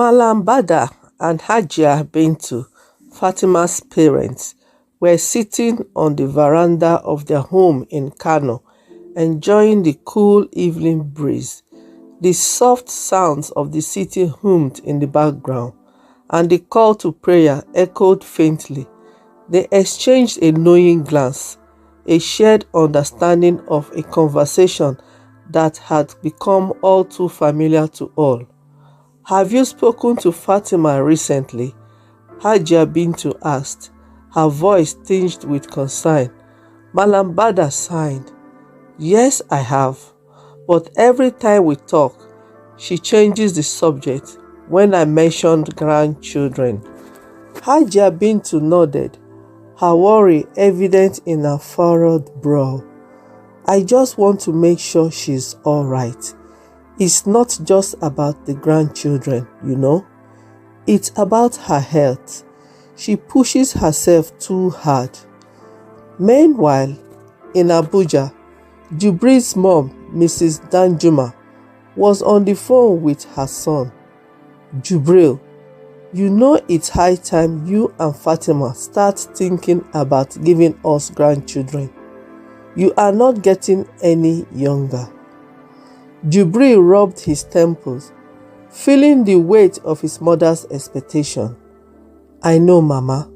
Malam Bada and Hajia Bintu, Fatima's parents, were sitting on the veranda of their home in Kano, enjoying the cool evening breeze. The soft sounds of the city hummed in the background, and the call to prayer echoed faintly. They exchanged a knowing glance, a shared understanding of a conversation that had become all too familiar to all. "Have you spoken to Fatima recently?" Hajia Bintu asked, her voice tinged with concern. Malam Bada sighed. "Yes, I have. But every time we talk, she changes the subject when I mentioned grandchildren." Hajia Bintu nodded, her worry evident in her furrowed brow. "I just want to make sure she's all right. It's not just about the grandchildren, you know. It's about her health. She pushes herself too hard." Meanwhile, in Abuja, Jubril's mom, Mrs. Danjuma, was on the phone with her son. "Jubril, you know it's high time you and Fatima start thinking about giving us grandchildren. You are not getting any younger." Jubril rubbed his temples, feeling the weight of his mother's expectation. "I know, Mama,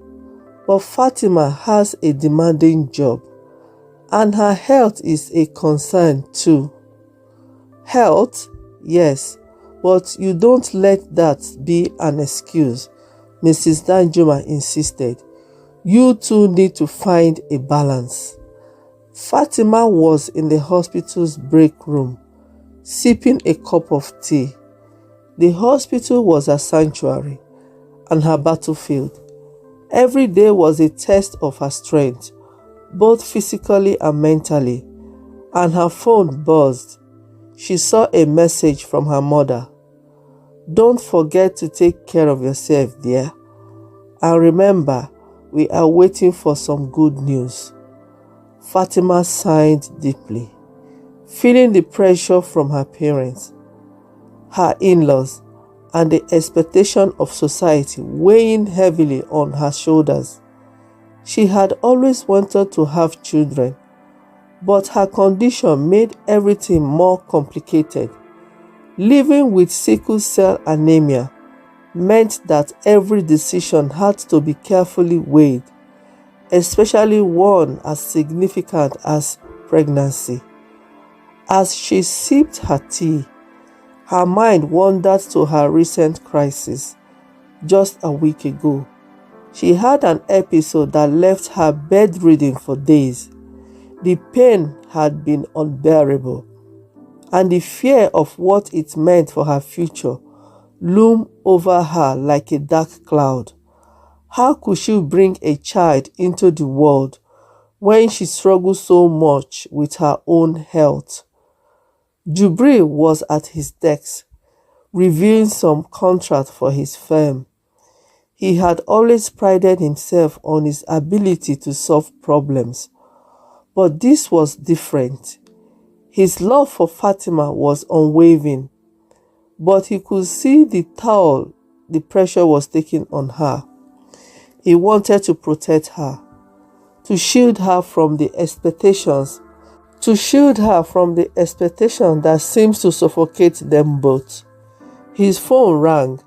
but Fatima has a demanding job, and her health is a concern too." "Health? Yes, but you don't let that be an excuse," Mrs. Danjuma insisted. "You two need to find a balance." Fatima was in the hospital's break room, sipping a cup of tea. The hospital was her sanctuary and her battlefield. Every day was a test of her strength, both physically and mentally, and her phone buzzed. She saw a message from her mother. "Don't forget to take care of yourself, dear. And remember, we are waiting for some good news." Fatima sighed deeply, feeling the pressure from her parents, her in-laws, and the expectation of society weighing heavily on her shoulders. She had always wanted to have children, but her condition made everything more complicated. Living with sickle cell anemia meant that every decision had to be carefully weighed, especially one as significant as pregnancy. As she sipped her tea, her mind wandered to her recent crisis. Just a week ago, she had an episode that left her bedridden for days. The pain had been unbearable, and the fear of what it meant for her future loomed over her like a dark cloud. How could she bring a child into the world when she struggled so much with her own health? Jubril was at his desk, reviewing some contract for his firm. He had always prided himself on his ability to solve problems, but this was different. His love for Fatima was unwavering, but he could see the toll the pressure was taking on her. He wanted to protect her, to shield her from the expectations that seems to suffocate them both. His phone rang,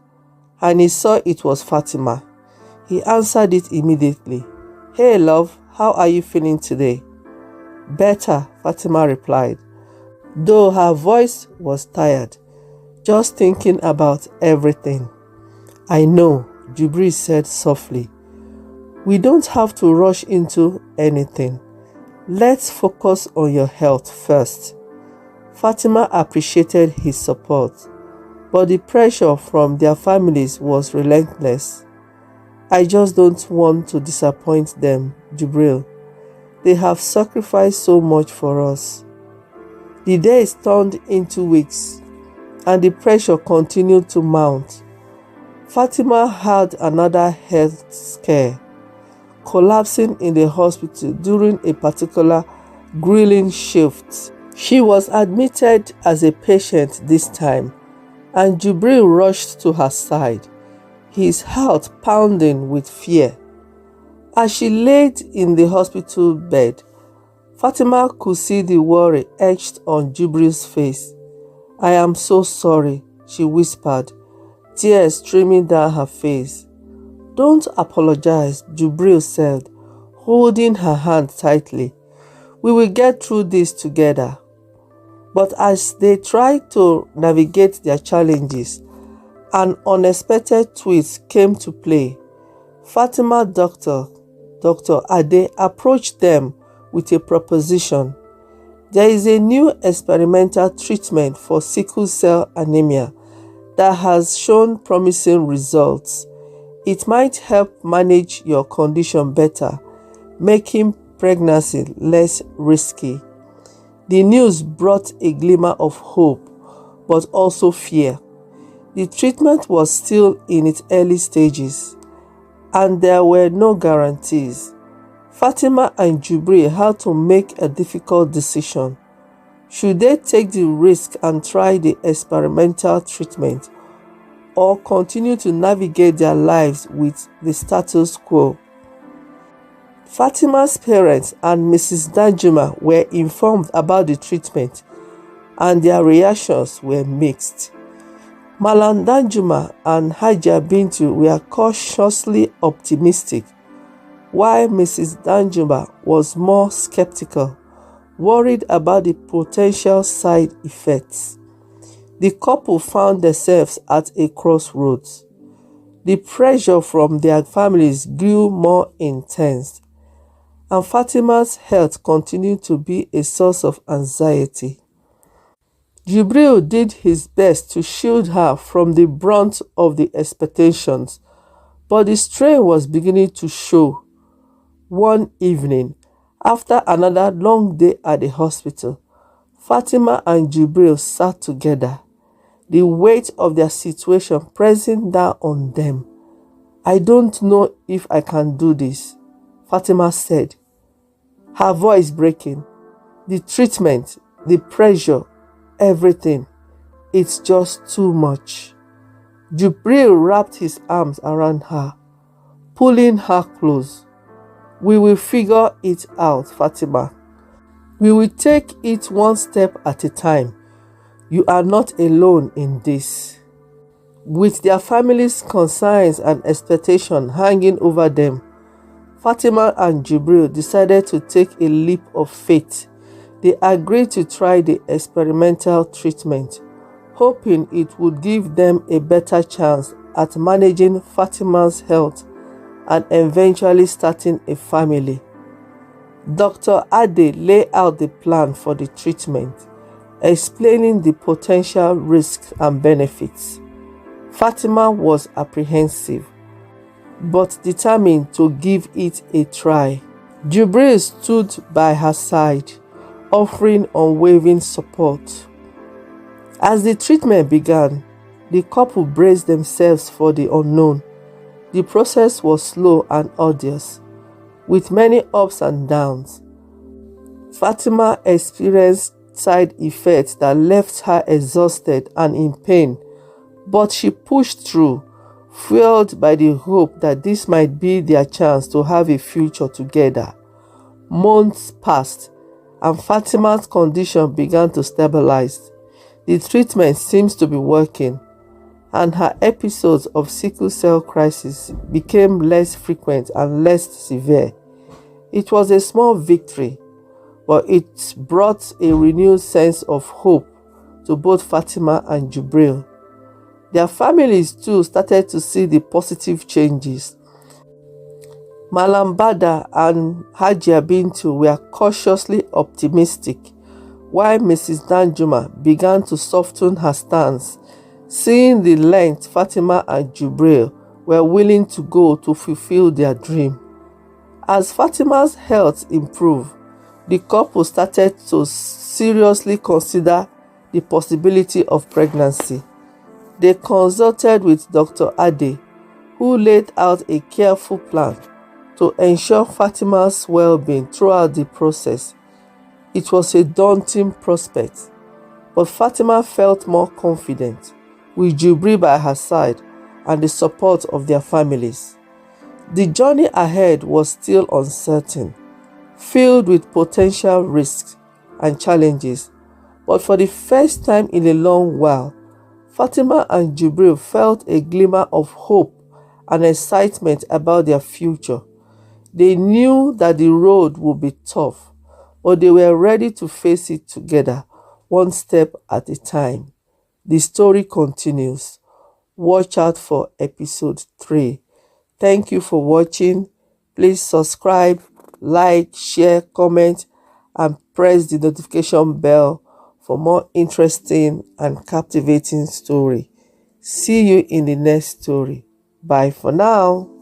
and he saw it was Fatima. He answered it immediately. "Hey love, how are you feeling today?" "Better," Fatima replied, though her voice was tired, just thinking about everything. "I know," Jubril said softly. "We don't have to rush into anything. Let's focus on your health first." Fatima appreciated his support, but the pressure from their families was relentless. "I just don't want to disappoint them, Jubril. They have sacrificed so much for us." The days turned into weeks, and the pressure continued to mount. Fatima had another health scare, collapsing in the hospital during a particular grueling shift. She was admitted as a patient this time, and Jubril rushed to her side, his heart pounding with fear. As she laid in the hospital bed, Fatimah could see the worry etched on Jubril's face. "I am so sorry," she whispered, tears streaming down her face. "Don't apologize," Jubril said, holding her hand tightly. "We will get through this together." But as they tried to navigate their challenges, an unexpected twist came to play. Fatimah Dr. Ade approached them with a proposition. There is a new experimental treatment for sickle cell anemia that has shown promising results. It might help manage your condition better, making pregnancy less risky. The news brought a glimmer of hope, but also fear. The treatment was still in its early stages, and there were no guarantees. Fatimah and Jubril had to make a difficult decision. Should they take the risk and try the experimental treatment, or continue to navigate their lives with the status quo? Fatimah's parents and Mrs. Danjuma were informed about the treatment, and their reactions were mixed. Malam Danjuma and Hajia Bintu were cautiously optimistic, while Mrs. Danjuma was more skeptical, worried about the potential side effects. The couple found themselves at a crossroads. The pressure from their families grew more intense, and Fatimah's health continued to be a source of anxiety. Jubril did his best to shield her from the brunt of the expectations, but the strain was beginning to show. One evening, after another long day at the hospital, Fatimah and Jubril sat together, the weight of their situation pressing down on them. "I don't know if I can do this," Fatimah said, her voice breaking. "The treatment, the pressure, everything. It's just too much." Jubril wrapped his arms around her, pulling her close. "We will figure it out, Fatimah. We will take it one step at a time. You are not alone in this." With their family's concerns and expectations hanging over them, Fatimah and Jubril decided to take a leap of faith. They agreed to try the experimental treatment, hoping it would give them a better chance at managing Fatimah's health and eventually starting a family. Dr. Ade laid out the plan for the treatment, explaining the potential risks and benefits. Fatimah was apprehensive, but determined to give it a try. Jubril stood by her side, offering unwavering support. As the treatment began, the couple braced themselves for the unknown. The process was slow and arduous, with many ups and downs. Fatimah experienced side effects that left her exhausted and in pain, but she pushed through, fueled by the hope that this might be their chance to have a future together. Months passed, and Fatimah's condition began to stabilize. The treatment seems to be working, and her episodes of sickle cell crisis became less frequent and less severe. It was a small victory, but it brought a renewed sense of hope to both Fatimah and Jubril. Their families too started to see the positive changes. Malam Bada and Hajia Bintu were cautiously optimistic, while Mrs. Danjuma began to soften her stance, seeing the length Fatimah and Jubril were willing to go to fulfill their dream. As Fatimah's health improved, the couple started to seriously consider the possibility of pregnancy. They consulted with Dr. Ade, who laid out a careful plan to ensure Fatimah's well-being throughout the process. It was a daunting prospect, but Fatimah felt more confident, with Jubril by her side and the support of their families. The journey ahead was still uncertain, filled with potential risks and challenges, but for the first time in a long while, Fatimah and Jubril felt a glimmer of hope and excitement about their future. They knew that the road would be tough, but they were ready to face it together, one step at a time. The story continues. Watch out for episode 3. Thank you for watching. Please subscribe, like, share, comment, and press the notification bell for more interesting and captivating story. See you in the next story. Bye for now.